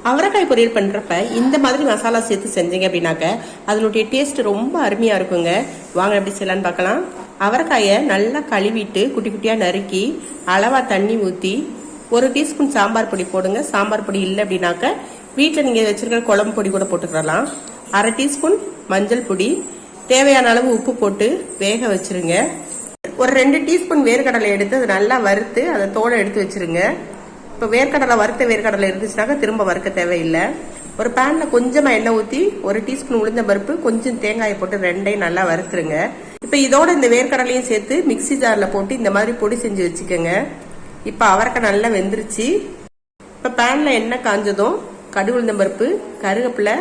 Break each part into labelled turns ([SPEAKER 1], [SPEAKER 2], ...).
[SPEAKER 1] அவரைக்காய் பொரியல் பண்றப்ப இந்த மாதிரி மசாலா சேர்த்து செஞ்சீங்க அப்படின்னாக்க அதனுடைய டேஸ்ட் ரொம்ப அருமையா இருக்குங்க. வாங்க எப்படி செய்யலான்னு பார்க்கலாம். அவரைக்காயை நல்லா கழுவிட்டு குட்டி குட்டியா நறுக்கி அளவா தண்ணி ஊற்றி 1 டீஸ்பூன் சாம்பார் பொடி போடுங்க. சாம்பார் பொடி இல்லை அப்படின்னாக்க வீட்டில் நீங்க வச்சிருக்கிற குழம்பு பொடி கூட போட்டுக்கலாம். 1/2 டீஸ்பூன் மஞ்சள் பொடி, தேவையான அளவு உப்பு போட்டு வேக வச்சிருங்க. ஒரு 2 டீஸ்பூன் வேர்க்கடலை எடுத்து அதை நல்லா வறுத்து அதை தோலை எடுத்து வச்சிருங்க. இப்போ வேர்க்கடலை வறுத்த வேர்க்கடலை இருந்துச்சுனாக்கா திரும்ப வறுக்க தேவையில்லை. ஒரு பேன்ல கொஞ்சமா எண்ணெய் ஊற்றி 1 டீஸ்பூன் உளுந்த பருப்பு, கொஞ்சம் தேங்காயை போட்டு ரெண்டையும் நல்லா வறுத்துருங்க. இப்போ இதோட இந்த வேர்க்கடலையும் சேர்த்து மிக்சி ஜார்ல போட்டு இந்த மாதிரி பொடி செஞ்சு வச்சுக்கோங்க. இப்போ அவரைக்காய் நல்லா வெந்துருச்சு. இப்போ பேன்ல எண்ணெய் காஞ்சதும் கடுகு, உளுந்த பருப்பு, கருவேப்பிலை,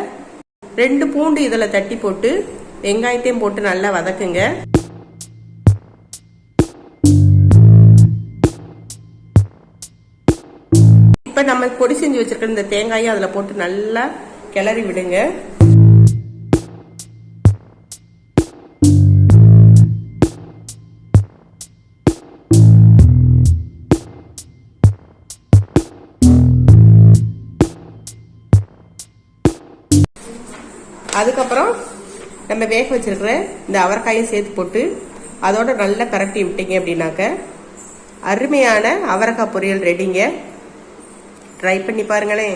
[SPEAKER 1] 2 பூண்டு இதில் தட்டி போட்டு வெங்காயத்தையும் போட்டு நல்லா வதக்குங்க. இப்ப நம்ம பொடி செஞ்சு வச்சிருக்க இந்த தேங்காயை அதுல போட்டு நல்லா கிளறி விடுங்க. அதுக்கப்புறம் நம்ம வேக வச்சிருக்கிற இந்த அவரைக்காயும் சேர்த்து போட்டு அதோட நல்லா பரட்டி விட்டீங்க அப்படின்னாக்க அருமையான அவரைக்காய் பொரியல் ரெடிங்க. ட்ரை பண்ணி பாருங்களேன்.